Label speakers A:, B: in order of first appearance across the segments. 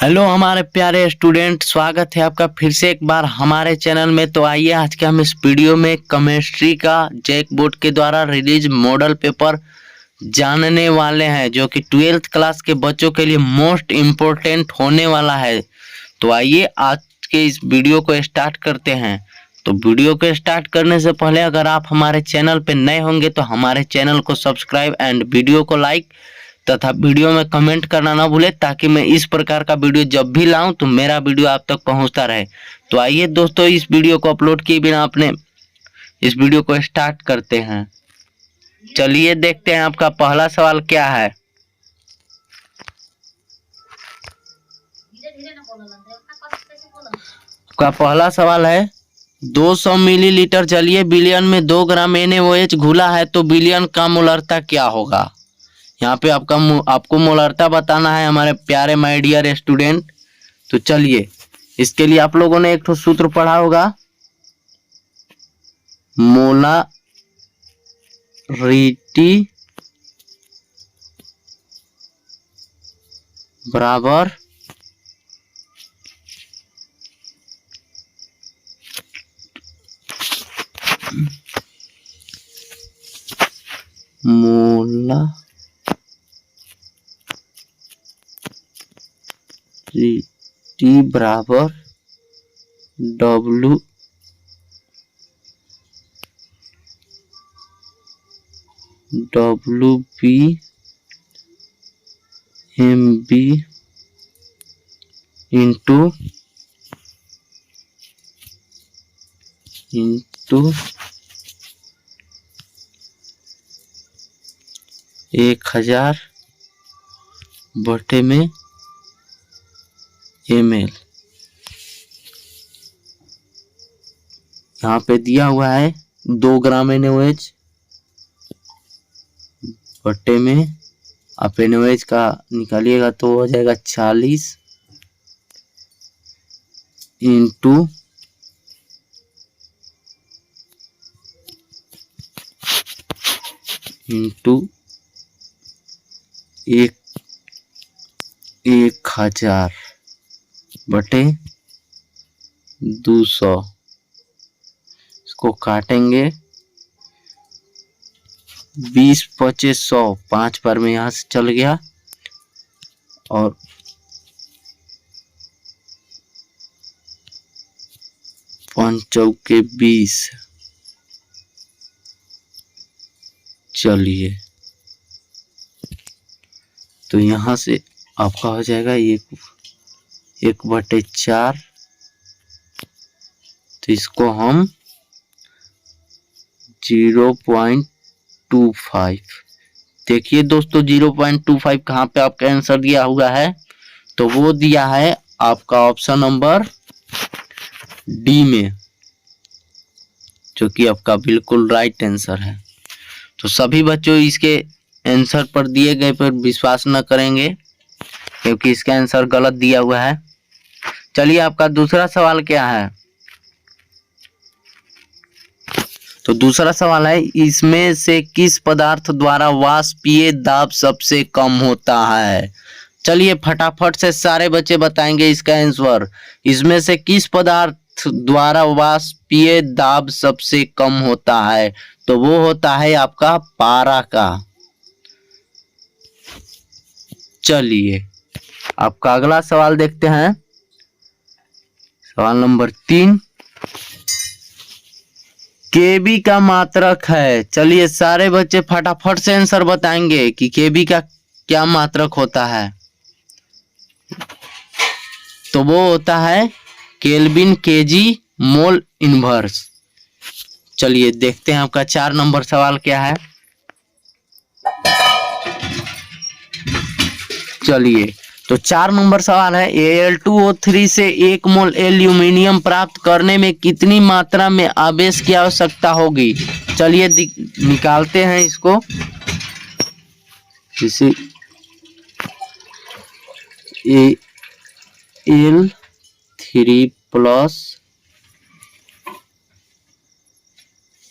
A: Hello हमारे प्यारे student, स्वागत है आपका फिर से एक बार हमारे चैनल में। तो आइए आज के हम इस वीडियो में केमिस्ट्री का जैक बोर्ड के द्वारा रिलीज मॉडल पेपर जानने वाले हैं, जो कि 12th क्लास के बच्चों के लिए मोस्ट इम्पोर्टेंट होने वाला है। तो आइए आज के इस वीडियो को स्टार्ट करते हैं। तो वीडियो को स्टार्ट करने से पहले अगर आप हमारे चैनल पे नए होंगे तो हमारे चैनल को सब्सक्राइब एंड वीडियो को लाइक तथा वीडियो में कमेंट करना ना भूले, ताकि मैं इस प्रकार का वीडियो जब भी लाऊं तो मेरा वीडियो आप तक पहुंचता रहे। तो आइए दोस्तों, इस वीडियो को अपलोड किए बिना अपने इस वीडियो को स्टार्ट करते हैं। चलिए देखते हैं आपका पहला सवाल क्या है। आपका पहला सवाल है 200 मिलीलीटर जलीय विलयन में 2 ग्राम NaOH घुला है तो विलयन का मोलरता क्या होगा। यहाँ पे आपको मोलरता बताना है हमारे प्यारे माय डियर स्टूडेंट। तो चलिए, इसके लिए आप लोगों ने एक तो सूत्र पढ़ा होगा, मोलारिटी बराबर मोलारिटी बराबर WB इंटू 1000 बटे में ml। यहाँ पे दिया हुआ है 2 ग्राम NaOH बटे में, आप NaOH का निकालिएगा तो हो जाएगा 40 इंटू 1000 बटे 200। इसको काटेंगे 20 25 100, 5 पर में यहाँ से चल गया और 5 चौके 20। चलिए, तो यहाँ से आपका हो जाएगा 1/4। तो इसको हम 0.25, देखिए दोस्तों 0.25 कहाँ पे आपका आंसर दिया हुआ है, तो वो दिया है आपका ऑप्शन नंबर डी में, जो कि आपका बिल्कुल राइट आंसर है। तो सभी बच्चों इसके आंसर पर दिए गए पर विश्वास न करेंगे, क्योंकि इसका आंसर गलत दिया हुआ है। चलिए, आपका दूसरा सवाल क्या है। तो दूसरा सवाल है, इसमें से किस पदार्थ द्वारा वाष्पीय दाब सबसे कम होता है। चलिए फटाफट से सारे बच्चे बताएंगे इसका आंसर। इसमें से किस पदार्थ द्वारा वाष्पीय दाब सबसे कम होता है, तो वो होता है आपका पारा का। चलिए, आपका अगला सवाल देखते हैं, सवाल नंबर 3। केबी का मात्रक है। चलिए सारे बच्चे फटाफट से आंसर बताएंगे कि केबी का क्या मात्रक होता है। तो वो होता है केल्विन केजी मोल इनवर्स। चलिए देखते हैं आपका 4 नंबर सवाल क्या है। चलिए, तो 4 नंबर सवाल है, Al2O3 से 1 मोल एल्यूमिनियम प्राप्त करने में कितनी मात्रा में आवेश की आवश्यकता होगी। चलिए निकालते हैं इसको। जैसे Al3 plus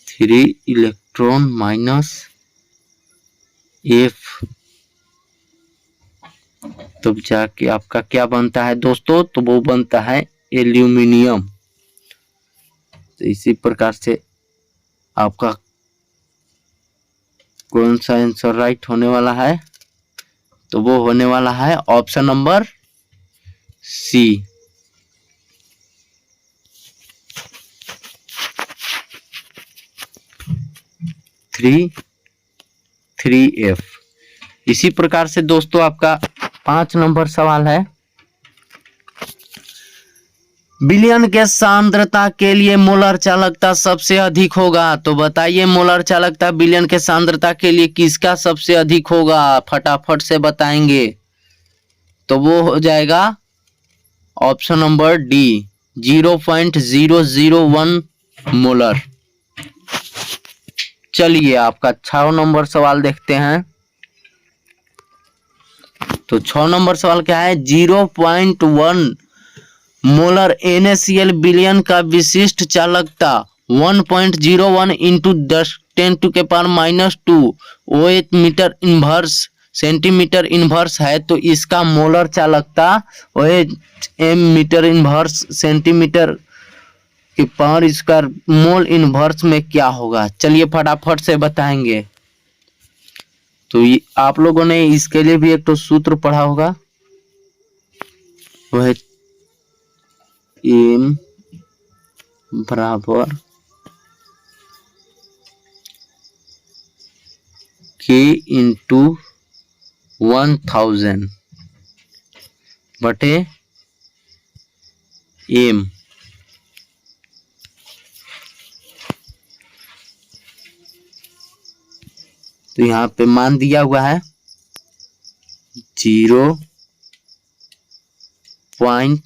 A: 3 electron minus F तब जाके आपका क्या बनता है दोस्तों, तो वो बनता है एल्यूमिनियम। तो इसी प्रकार से आपका कौन सा आंसर राइट होने वाला है, तो वो होने वाला है option number C. Three F. इसी प्रकार से दोस्तों आपका 5 नंबर सवाल है, विलयन के सांद्रता के लिए मोलर चालकता सबसे अधिक होगा। तो बताइए मोलर चालकता विलयन के सांद्रता के लिए किसका सबसे अधिक होगा, फटाफट से बताएंगे। तो वो हो जाएगा ऑप्शन नंबर डी 0.001 मोलर। चलिए आपका 6 नंबर सवाल देखते हैं। तो 6 नंबर सवाल क्या है, 0.1 मोलर NaCl विलयन का विशिष्ट चालकता 1.01 into 10⁻⁻² OH metre inverse centimetre inverse है। तो इसका मोलर चालकता OH मीटर इनवर्स सेंटीमीटर के पावर स्क्वायर मोल इनवर्स में क्या होगा। चलिए फटाफट से बताएंगे। तो आप लोगों ने इसके लिए भी एक तो सूत्र पढ़ा होगा, वह M बराबर K इंटू 1000 बटे M। तो यहाँ पे मान दिया हुआ है 0.001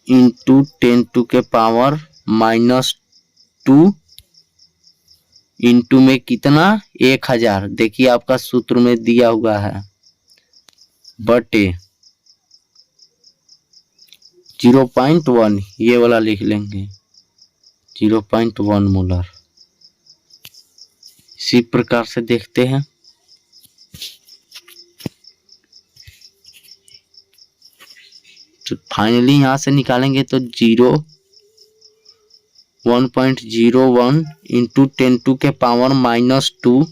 A: इंटू 10⁻⁻² इंटू में कितना 1000, देखिए आपका सूत्र में दिया हुआ है, बटे 0.1 ये वाला लिख लेंगे 0.1 मोलर। इसी प्रकार से देखते हैं। तो फाइनली यहां से निकालेंगे तो 1.01 इंटू 10⁻⁻²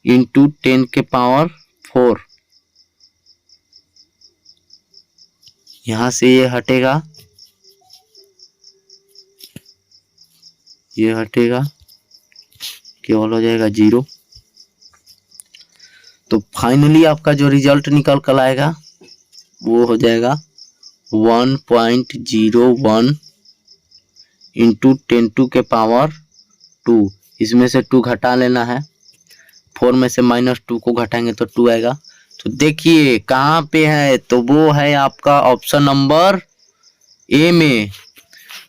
A: इंटू 10⁻⁴। यहां से ये हटेगा, ये हटेगा, केवल हो जाएगा 0। तो फाइनली आपका जो रिजल्ट निकल कर आएगा वो हो जाएगा 1.01 इंटू 10⁻²। इसमें से 2 घटा लेना है, 4 में से -2 को घटाएंगे तो 2 आएगा। तो देखिए कहाँ पे है, तो वो है आपका ऑप्शन नंबर ए में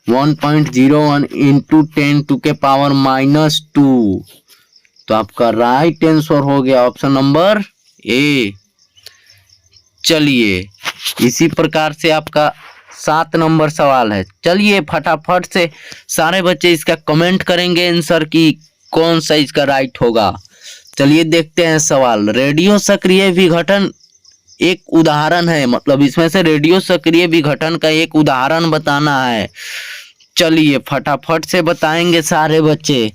A: 1.01 इंटू 10⁻⁻²। तो आपका राइट आंसर हो गया ऑप्शन नंबर ए। चलिए इसी प्रकार से आपका 7 नंबर सवाल है। चलिए फटाफट से सारे बच्चे इसका कमेंट करेंगे आंसर की कौन सा इसका राइट होगा। चलिए देखते हैं सवाल। रेडियो सक्रिय विघटन एक उदाहरण है, मतलब इसमें से रेडियो सक्रिय विघटन का एक उदाहरण बताना है। चलिए फटाफट से बताएंगे सारे बच्चे।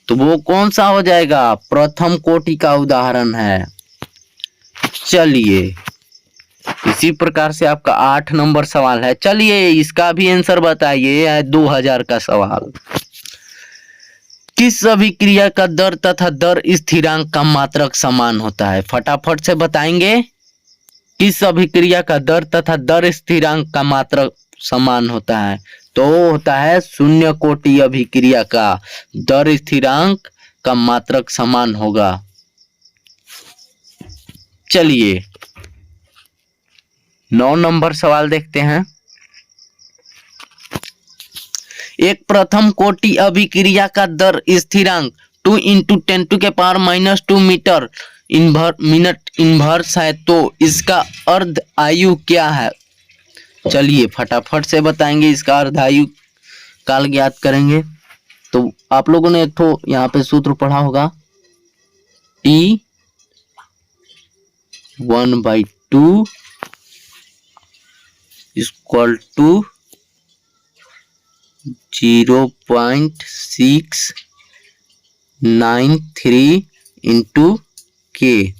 A: तो वो कौन सा हो जाएगा, प्रथम कोटि का उदाहरण है। चलिए इसी प्रकार से आपका 8 नंबर सवाल है। चलिए इसका भी आंसर बताइए, है 2000 का सवाल। किस अभिक्रिया का दर तथा दर स्थिरांक का मात्रक समान होता है। फटाफट से बताएंगे किस अभिक्रिया का दर तथा दर स्थिरांक का मात्रक समान होता है। तो होता है शून्य कोटि अभिक्रिया का दर स्थिरांक का मात्रक समान होगा। चलिए 9 नंबर सवाल देखते हैं। एक प्रथम कोटि अभिक्रिया का दर स्थिरांक 2 × 10⁻⁻² मीटर मिनट इन्वर्स है तो इसका अर्ध आयु क्या है? चलिए फटाफट से बताएंगे, इसका अर्ध आयु काल ज्ञात करेंगे। तो आप लोगों ने एक तो यहाँ पे सूत्र पढ़ा होगा, T 1/2 इक्वल टू 0.693 इंटू के।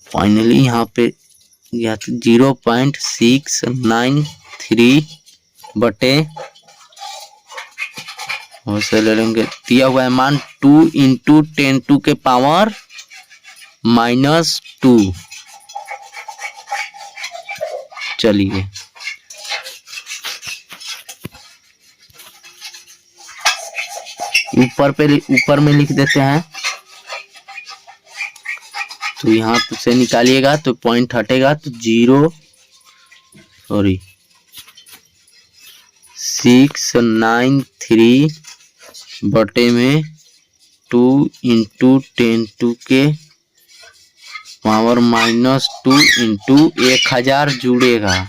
A: फाइनली यहाँ पे 0.693 बटे से ले लेंगे, दिया हुआ है मान 2 इंटू 10 के पावर -2। चलिए ऊपर में लिख देते हैं। तो यहाँ से निकालिएगा तो पॉइंट हटेगा तो 693 बटे में 2 इंटू 10 के पावर -2 इंटू 1000 जुड़ेगा।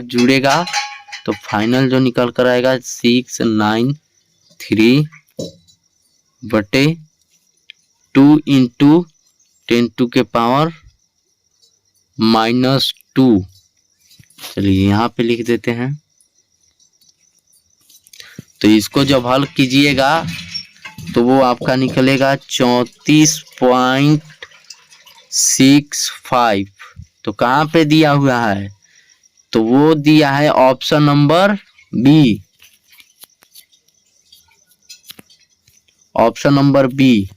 A: जुड़ेगा तो फाइनल जो निकल कर आएगा 693 बटे 2 इंटू 10 के पावर -2। चलिए यहाँ पे लिख देते हैं। तो इसको जब हल कीजिएगा तो वो आपका निकलेगा 34.65। तो कहाँ पे दिया हुआ है? तो वो दिया है option number B. Option number B.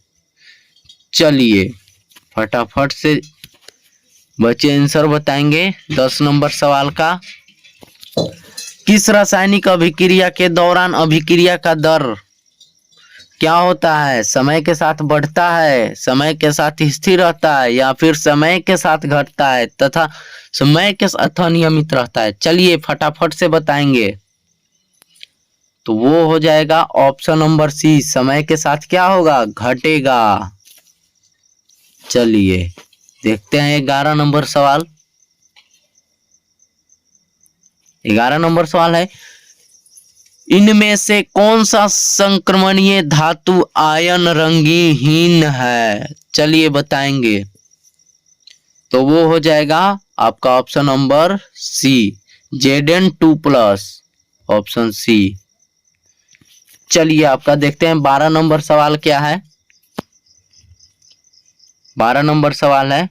A: चलिए फटाफट से बच्चे आंसर बताएंगे 10 नंबर सवाल का। किस रासायनिक अभिक्रिया के दौरान अभिक्रिया का दर क्या होता है? समय के साथ बढ़ता है, समय के साथ स्थिर रहता है, या फिर समय के साथ घटता है तथा समय के साथ अनियमित रहता है? चलिए फटाफट से बताएंगे। तो वो हो जाएगा ऑप्शन नंबर सी, समय के साथ क्या होगा? घटेगा। चलिए देखते हैं 11 नंबर सवाल। 11 नंबर सवाल है, इनमें से कौन सा संक्रमणीय धातु आयन रंगहीन है? चलिए बताएंगे। तो वो हो जाएगा आपका option number C, Zn2+, option C. चलिए आपका देखते हैं 12 नंबर सवाल क्या है। 12 नंबर सवाल है,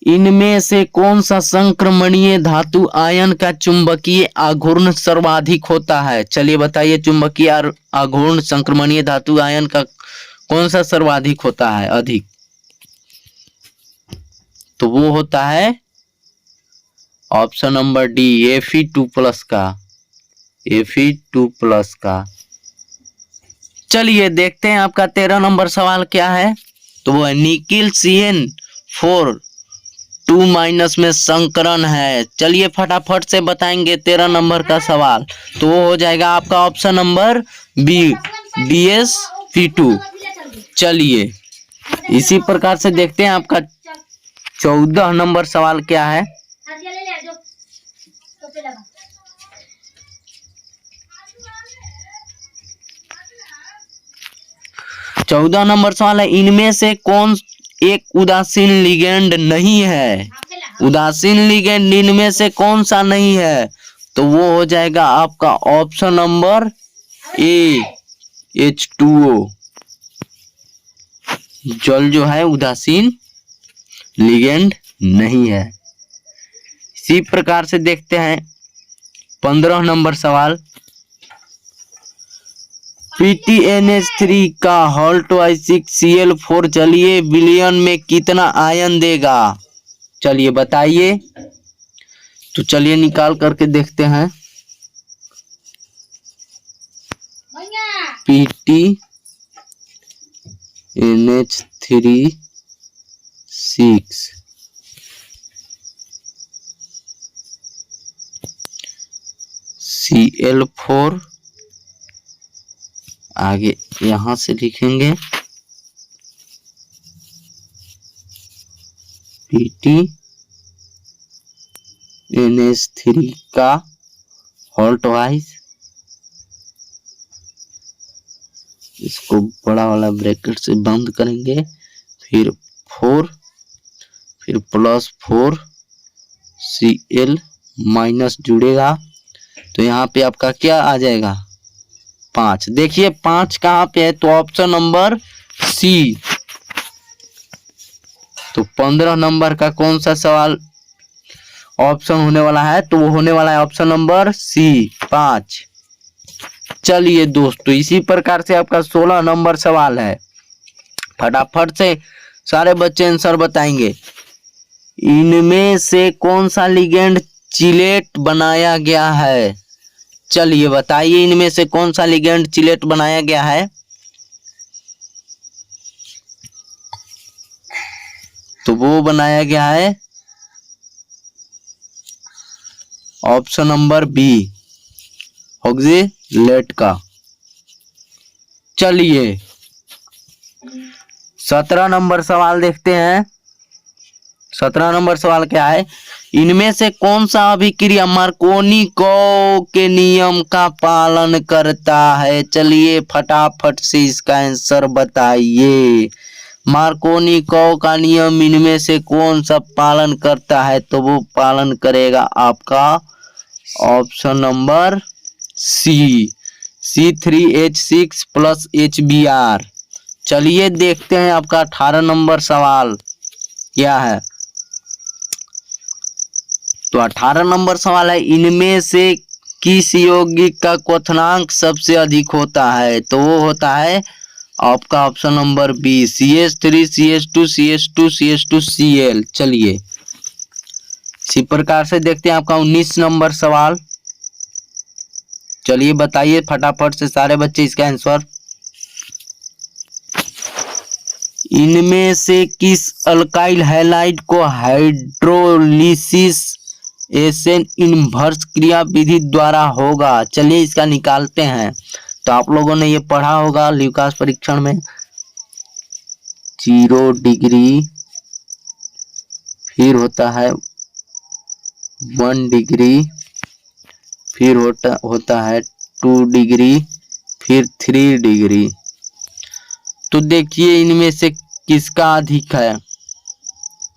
A: इनमें से कौन सा संक्रमणीय धातु आयन का चुंबकीय आघूर्ण सर्वाधिक होता है? चलिए बताइए, चुंबकीय आघूर्ण संक्रमणीय धातु आयन का कौन सा सर्वाधिक होता है? अधिक। तो वो होता है ऑप्शन नंबर डी, Fe2+ का। Fe2+ का। चलिए देखते हैं आपका 13 नंबर सवाल क्या है। तो वो है, निकिल CN4 2- में संकरण है। चलिए फटाफट से बताएंगे 13 नंबर का सवाल। तो वो हो जाएगा आपका ऑप्शन नंबर बी, DsP2। चलिए इसी प्रकार से देखते हैं आपका 14 नंबर सवाल क्या है। चौदह नंबर सवाल है, इनमें से कौन एक उदासीन लिगेंड नहीं है? उदासीन लिगेंड इनमें से कौन सा नहीं है? तो वो हो जाएगा आपका ऑप्शन नंबर ए, H2O। जल जो है उदासीन लिगेंड नहीं है। इसी प्रकार से देखते हैं 15 नंबर सवाल, PTNH3 का Hal2I6Cl4 जलीय विलयन में कितना आयन देगा? चलिए बताइए। तो चलिए निकाल करके देखते हैं। PTNH3 6 Cl4, आगे यहां से लिखेंगे Pt NH3 का हॉल्ट वाइज, इसको बड़ा वाला ब्रैकेट से बंद करेंगे, फिर 4, फिर +4 Cl माइनस जुड़ेगा, तो यहाँ पे आपका क्या आ जाएगा 5। देखिए 5 कहाँ पे है, तो ऑप्शन नंबर सी। तो 15 नंबर का कौन सा सवाल ऑप्शन होने वाला है, तो वो होने वाला है ऑप्शन नंबर सी 5। चलिए दोस्तों, इसी प्रकार से आपका 16 नंबर सवाल है, फटाफट से सारे बच्चे आंसर बताएंगे। इनमें से कौन सा लिगेंड चिलेट बनाया गया है, चलिए बताइए, इनमें से कौन सा लिगेंड चिलेट बनाया गया है, तो वो बनाया गया है ऑप्शन नंबर बी ऑक्जेलेट का। चलिए 17 नंबर सवाल देखते हैं। 17 नंबर सवाल क्या है, इनमें से कौन सा अभिक्रिया मार्कोनिको के नियम का पालन करता है, चलिए फटाफट से इसका आंसर बताइए। मार्कोनिको का नियम इनमें से कौन सा पालन करता है, तो वो पालन करेगा आपका ऑप्शन नंबर सी C3H6 + HBr। चलिए देखते हैं आपका 18 नंबर सवाल क्या है। तो 18 नंबर सवाल है, इनमें से किस यौगिक का क्वथनांक सबसे अधिक होता है, तो वो होता है आपका option number B CH3 CH2 CH2 CH2 Cl। चलिए इसी प्रकार से देखते हैं आपका 19 नंबर सवाल। चलिए बताइए फटाफट से सारे बच्चे इसका आंसर। इनमें से किस अल्काइल हैलाइड को हाइड्रोलिसिस एसएन इनवर्स क्रिया विधि द्वारा होगा, चलिए इसका निकालते हैं। तो आप लोगों ने ये पढ़ा होगा ल्यूकास परीक्षण में, 0 डिग्री, फिर होता है 1 डिग्री, फिर होता है 2 डिग्री, फिर 3 डिग्री। तो देखिए इनमें से किसका अधिक है,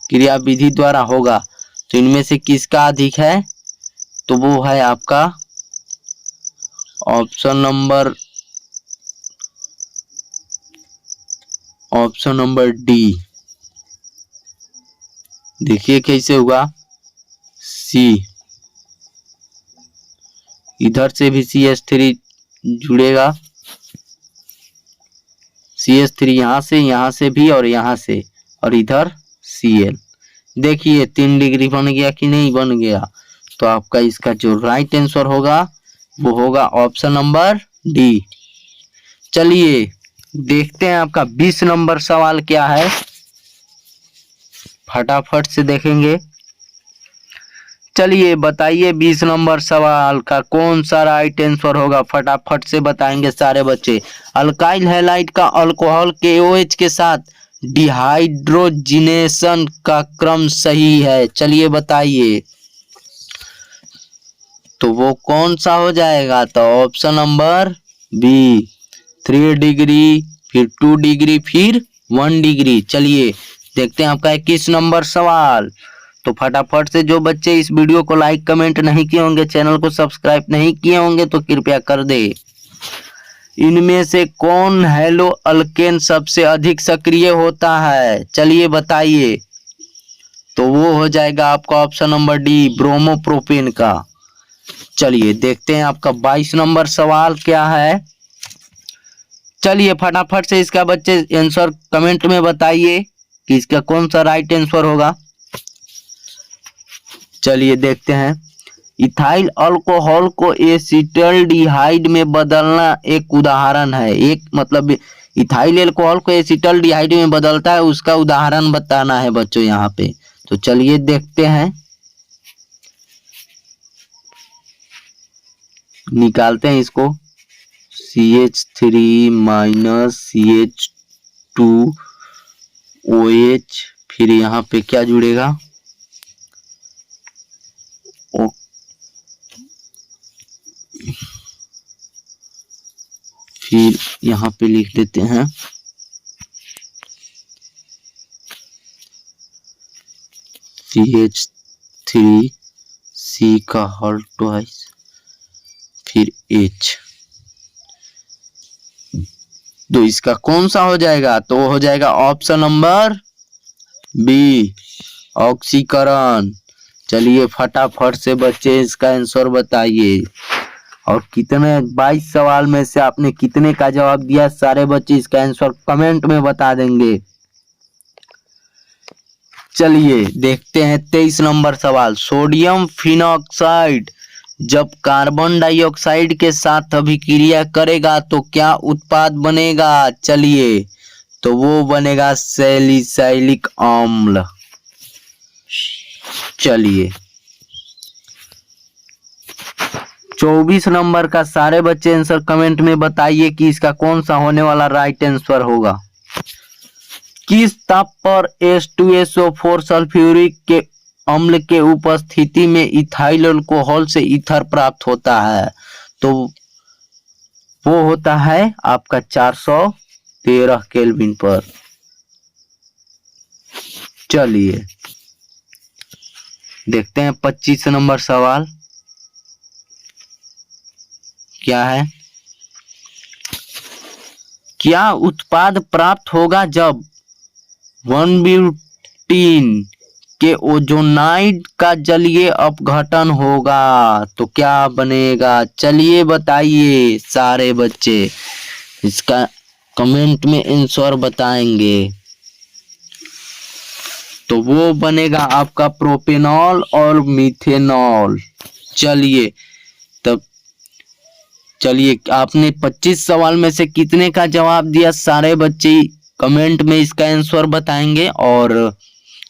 A: क्रिया विधि द्वारा होगा, तो इनमें से किसका अधिक है, तो वो है आपका ऑप्शन नंबर डी। देखिए कैसे होगा, सी, इधर से भी CH3 जुड़ेगा, CH3 यहाँ से भी और यहाँ से, और इधर Cl। देखिए 3 डिग्री बन गया कि नहीं बन गया, तो आपका इसका जो राइट आंसर होगा वो होगा ऑप्शन नंबर डी। चलिए देखते हैं आपका 20 नंबर सवाल क्या है, फटाफट से देखेंगे। चलिए बताइए 20 नंबर सवाल का कौन सा राइट आंसर होगा, फटाफट से बताएंगे सारे बच्चे। अल्काइल हैलाइड का अल्कोहल के OH के साथ डिहाइड्रोजिनेशन का क्रम सही है, चलिए बताइए, तो वो कौन सा हो जाएगा, तो ऑप्शन नंबर बी 3 डिग्री, फिर 2 डिग्री, फिर 1 डिग्री। चलिए देखते हैं आपका 21 नंबर सवाल। तो फटाफट से जो बच्चे इस वीडियो को लाइक कमेंट नहीं किए होंगे, चैनल को सब्सक्राइब नहीं किए होंगे, तो कृपया कर दे। इनमें से कौन हेलो अल्केन सबसे अधिक सक्रिय होता है, चलिए बताइए, तो वो हो जाएगा आपका ऑप्शन नंबर डी ब्रोमोप्रोपेन का। चलिए देखते हैं आपका 22 नंबर सवाल क्या है। चलिए फटाफट से इसका बच्चे आंसर कमेंट में बताइए कि इसका कौन सा राइट आंसर होगा। चलिए देखते हैं, इथाइल अल्कोहल को एसिटल्डिहाइड में बदलना एक उदाहरण है, एक मतलब इथाइल अल्कोहल को एसिटल डिहाइड में बदलता है, उसका उदाहरण बताना है बच्चों यहाँ पे। तो चलिए देखते हैं, निकालते हैं इसको। CH3 माइनस CH2OH, फिर यहाँ पे क्या जुड़ेगा, फिर यहाँ पे लिख देते हैं CH3C का होल ट्वाइस, फिर H। तो इसका कौन सा हो जाएगा, तो हो जाएगा ऑप्शन नंबर बी, ऑक्सीकरण। चलिए फटाफट से बच्चे इसका आंसर बताइए। और कितने 22 सवाल में से आपने कितने का जवाब दिया, सारे बच्चे इसका आंसर कमेंट में बता देंगे। चलिए देखते हैं 23 नंबर सवाल। सोडियम फिनॉक्साइड जब कार्बन डाइऑक्साइड के साथ अभिक्रिया करेगा तो क्या उत्पाद बनेगा। चलिए, तो वो बनेगा सैलिसाइलिक अम्ल। चलिए 24 नंबर का सारे बच्चे आंसर कमेंट में बताइए कि इसका कौन सा होने वाला राइट आंसर होगा। किस ताप पर H2SO4 सल्फ्यूरिक के अम्ल के उपस्थिति में इथाइल अल्कोहल से ईथर प्राप्त होता है। तो वो होता है आपका 413 केल्विन पर। चलिए देखते हैं 25 नंबर सवाल क्या है। क्या उत्पाद प्राप्त होगा जब 1-ब्यूटीन के ओजोनाइड का जलीय अपघटन होगा। तो क्या बनेगा, चलिए बताइए सारे बच्चे, इसका कमेंट में आंसर बताएंगे। तो वो बनेगा आपका प्रोपेनॉल और मिथेनॉल। चलिए तब चलिए आपने 25 सवाल में से कितने का जवाब दिया, सारे बच्चे कमेंट में इसका आंसर बताएंगे। और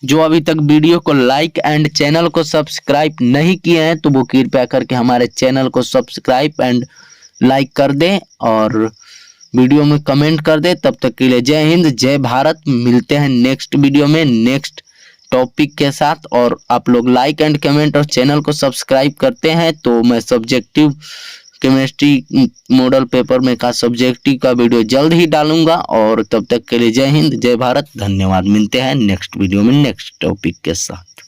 A: जो अभी तक वीडियो को लाइक एंड चैनल को सब्सक्राइब नहीं किए हैं तो वो कृपया करके हमारे चैनल को सब्सक्राइब एंड लाइक कर दें और वीडियो में कमेंट कर दें। तब तक के लिए जय हिंद, जय भारत। मिलते हैं नेक्स्ट वीडियो में नेक्स्ट टॉपिक के साथ। और आप लोग लाइक एंड कमेंट और चैनल को सब्सक्राइब करते हैं तो मैं सब्जेक्टिव केमिस्ट्री मॉडल पेपर में का सब्जेक्टिव का वीडियो जल्द ही डालूंगा। और तब तक के लिए जय हिंद, जय भारत, धन्यवाद। मिलते हैं नेक्स्ट वीडियो में नेक्स्ट टॉपिक के साथ।